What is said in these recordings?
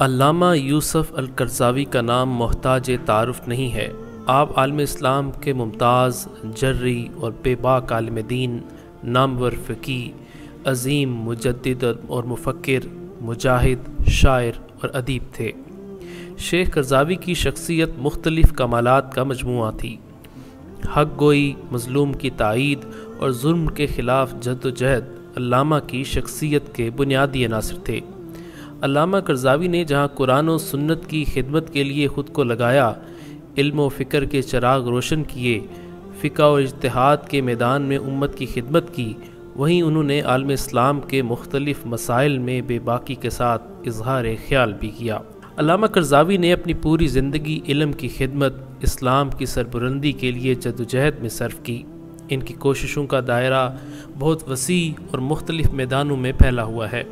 علامہ یوسف al Qaradawi کا نام محتاج تعارف نہیں ہے۔ آپ عالم اسلام کے ممتاز، جرری اور بے باک عالم دین، نامور فقیہ، عظیم مجدد اور مفکر، مجاہد، شاعر اور ادیب تھے۔ شیخ قرضاوی کی شخصیت مختلف کمالات کا مجموعہ تھی۔ حق گوئی، مظلوم کی تائید اور ظلم کے خلاف جد و جہد علامہ کی شخصیت کے بنیادی عناصر تھے۔ علامہ قرضاوی نے جہاں قرآن و سنت کی خدمت کے لیے خود کو لگایا، علم و فکر کے چراغ روشن کیے، فقہ و اجتہاد کے میدان میں امت کی خدمت کی، وہیں انہوں نے عالم اسلام کے مختلف مسائل میں بے باکی کے ساتھ اظہار خیال بھی کیا۔ علامہ قرضاوی نے اپنی پوری زندگی علم کی خدمت، اسلام کی سربلندی کے لیے جدوجہد میں صرف کی۔ ان کی کوششوں کا دائرہ بہت وسیع اور مختلف میدانوں میں پھیلا ہوا ہے۔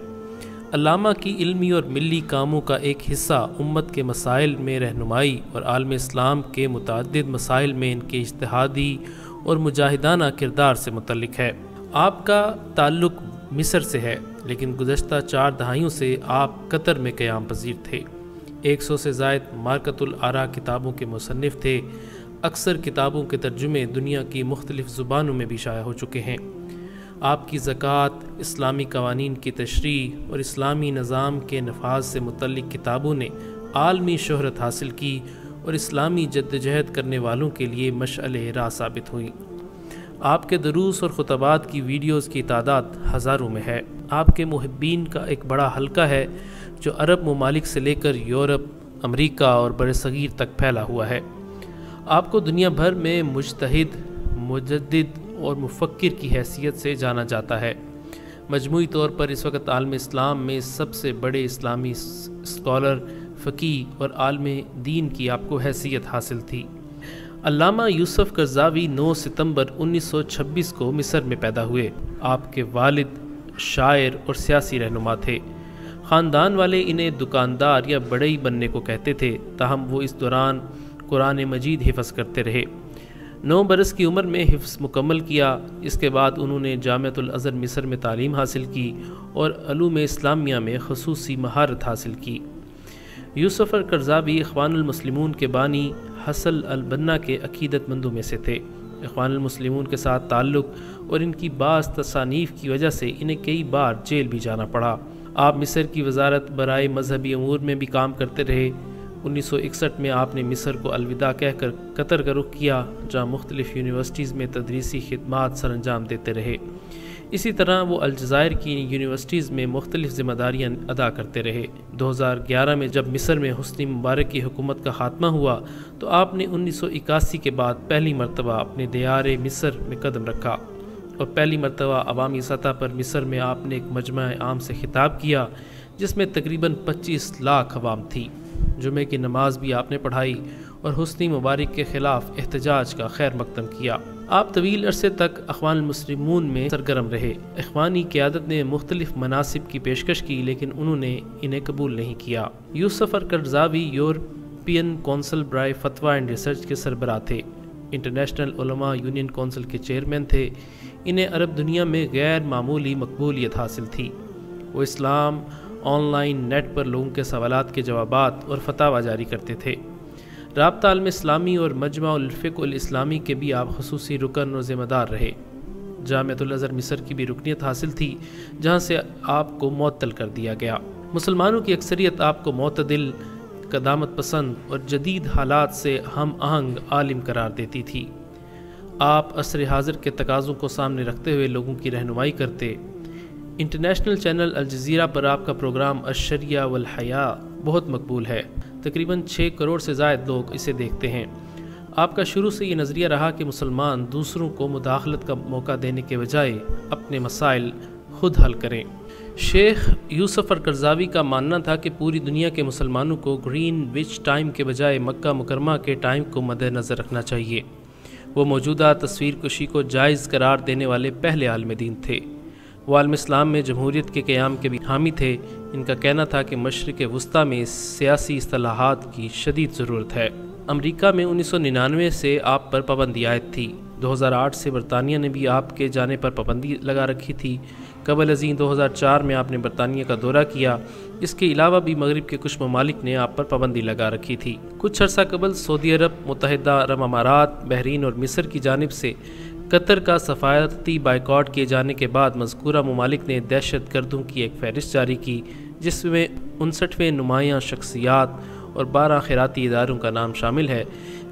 علامہ کی علمی اور ملی کاموں کا ایک حصہ امت کے مسائل میں رہنمائی اور عالم اسلام کے متعدد مسائل میں ان کے اجتہادی اور مجاہدانہ کردار سے متعلق ہے۔ آپ کا تعلق مصر سے ہے، لیکن گزشتہ 4 دہائیوں سے آپ قطر میں قیام پذیر تھے۔ 100 سے زائد مارکۃ الآراء کتابوں کے مصنف تھے۔ اکثر کتابوں کے ترجمے دنیا کی مختلف زبانوں میں بھی شائع ہو چکے ہیں۔ آپ کی زکوٰۃ، اسلامی قوانین کی تشریح اور اسلامی نظام کے نفاذ سے متعلق کتابوں نے عالمی شہرت حاصل کی اور اسلامی جدوجہد کرنے والوں کے لیے مشعل راہ ثابت ہوئیں۔ آپ کے دروس اور خطبات کی ویڈیوز کی تعداد ہزاروں میں ہے۔ آپ کے محبین کا ایک بڑا حلقہ ہے جو عرب ممالک سے لے کر یورپ، امریکہ اور برصغیر تک پھیلا ہوا ہے۔ آپ کو دنیا بھر میں مجتہد، مجدد اور مفکر کی حیثیت سے جانا جاتا ہے۔ مجموعی طور پر اس وقت عالم اسلام میں سب سے بڑے اسلامی اسکالر، فقیہ اور عالم دین کی آپ کو حیثیت حاصل تھی۔ علامہ یوسف قرضاوی 9 ستمبر 1926 کو مصر میں پیدا ہوئے۔ آپ کے والد شاعر اور سیاسی رہنما تھے۔ خاندان والے انہیں دکاندار یا بڑئی بننے کو کہتے تھے، تاہم وہ اس دوران قرآن مجید حفظ کرتے رہے۔ 9 برس کی عمر میں حفظ مکمل کیا۔ اس کے بعد انہوں نے جامعۃ الازہر مصر میں تعلیم حاصل کی اور علوم اسلامیہ میں خصوصی مہارت حاصل کی۔ یوسف القرضاوی اخوان المسلمون کے بانی حسن البنا کے عقیدت مندوں میں سے تھے۔ اخوان المسلمون کے ساتھ تعلق اور ان کی بعض تصانیف کی وجہ سے انہیں کئی بار جیل بھی جانا پڑا۔ آپ مصر کی وزارت برائے مذہبی امور میں بھی کام کرتے رہے۔ 1961 میں آپ نے مصر کو الوداع کہہ کر قطر کا رخ کیا، جہاں مختلف یونیورسٹیز میں تدریسی خدمات سر انجام دیتے رہے۔ اسی طرح وہ الجزائر کی یونیورسٹیز میں مختلف ذمہ داریاں ادا کرتے رہے۔ 2011 میں جب مصر میں حسنی مبارک کی حکومت کا خاتمہ ہوا تو آپ نے 1981 کے بعد پہلی مرتبہ اپنے دیار مصر میں قدم رکھا اور پہلی مرتبہ عوامی سطح پر مصر میں آپ نے ایک مجمع عام سے خطاب کیا، جس میں تقریباً 25 لاکھ عوام تھی۔ جمعے کی نماز بھی آپ نے پڑھائی اور حسنی مبارک کے خلاف احتجاج کا خیر مقدم کیا۔ آپ طویل عرصے تک اخوان المسلمون میں سرگرم رہے۔ اخوانی قیادت نے مختلف مناصب کی پیشکش کی، لیکن انہوں نے انہیں قبول نہیں کیا۔ یوسف القرضاوی یورپین کونسل برائے فتویٰ اینڈ ریسرچ کے سربراہ تھے۔ انٹرنیشنل علماء یونین کونسل کے چیئرمین تھے۔ انہیں عرب دنیا میں غیر معمولی مقبولیت حاصل تھی۔ وہ اسلام، آن لائن نیٹ پر لوگوں کے سوالات کے جوابات اور فتاوی جاری کرتے تھے۔ رابطہ عالم اسلامی اور مجمع الفقہ الاسلامی کے بھی آپ خصوصی رکن اور ذمہ دار رہے۔ جامعۃ الازہر مصر کی بھی رکنیت حاصل تھی، جہاں سے آپ کو معطل کر دیا گیا۔ مسلمانوں کی اکثریت آپ کو معتدل، قدامت پسند اور جدید حالات سے ہم آہنگ عالم قرار دیتی تھی۔ آپ عصر حاضر کے تقاضوں کو سامنے رکھتے ہوئے لوگوں کی رہنمائی کرتے۔ انٹرنیشنل چینل الجزیرہ پر آپ کا پروگرام الشریعہ والحیاء بہت مقبول ہے۔ تقریباً 6 کروڑ سے زائد لوگ اسے دیکھتے ہیں۔ آپ کا شروع سے یہ نظریہ رہا کہ مسلمان دوسروں کو مداخلت کا موقع دینے کے بجائے اپنے مسائل خود حل کریں۔ شیخ یوسف القرضاوی کا ماننا تھا کہ پوری دنیا کے مسلمانوں کو گرین وچ ٹائم کے بجائے مکہ مکرمہ کے ٹائم کو مد نظر رکھنا چاہیے۔ وہ موجودہ تصویر کشی کو جائز قرار دینے والے پہلے عالم دین تھے۔ وہ عالم اسلام میں جمہوریت کے قیام کے بھی حامی تھے۔ ان کا کہنا تھا کہ مشرق وسطیٰ میں سیاسی اصطلاحات کی شدید ضرورت ہے۔ امریکہ میں 1999 سے آپ پر پابندی عائد تھی۔ 2008 سے برطانیہ نے بھی آپ کے جانے پر پابندی لگا رکھی تھی۔ قبل ازیں 2004 میں آپ نے برطانیہ کا دورہ کیا۔ اس کے علاوہ بھی مغرب کے کچھ ممالک نے آپ پر پابندی لگا رکھی تھی۔ کچھ عرصہ قبل سعودی عرب، متحدہ عرب امارات، بحرین اور مصر کی جانب سے قطر کا سفارتی بائیکاٹ کیے جانے کے بعد مذکورہ ممالک نے دہشت گردوں کی ایک فہرست جاری کی، جس میں 59 نمایاں شخصیات اور 12 خیراتی اداروں کا نام شامل ہے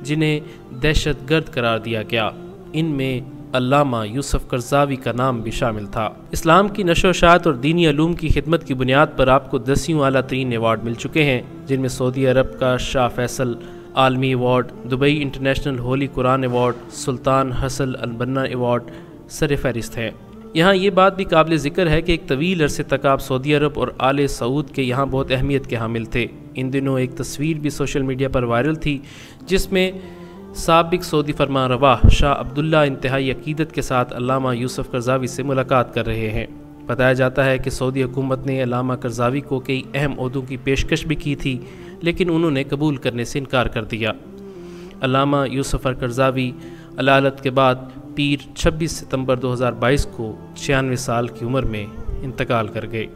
جنہیں دہشت گرد قرار دیا گیا۔ ان میں علامہ یوسف قرضاوی کا نام بھی شامل تھا۔ اسلام کی نشر و اشاعت اور دینی علوم کی خدمت کی بنیاد پر آپ کو 10 اعلیٰ ترین ایوارڈ مل چکے ہیں، جن میں سعودی عرب کا شاہ فیصل عالمی ایوارڈ، دبئی انٹرنیشنل ہولی قرآن ایوارڈ، سلطان حسن البنا ایوارڈ سر فہرست ہیں۔ یہاں یہ بات بھی قابل ذکر ہے کہ ایک طویل عرصے تک آپ سعودی عرب اور آل سعود کے یہاں بہت اہمیت کے حامل تھے۔ ان دنوں ایک تصویر بھی سوشل میڈیا پر وائرل تھی جس میں سابق سعودی فرمان روا شاہ عبداللہ انتہائی عقیدت کے ساتھ علامہ یوسف قرضاوی سے ملاقات کر رہے ہیں۔ بتایا جاتا ہے کہ سعودی حکومت نے علامہ قرضاوی کو کئی اہم عہدوں کی پیشکش بھی کی تھی، لیکن انہوں نے قبول کرنے سے انکار کر دیا۔ علامہ یوسف قرضاوی علالت کے بعد پیر 26 ستمبر 2022 کو 96 سال کی عمر میں انتقال کر گئے۔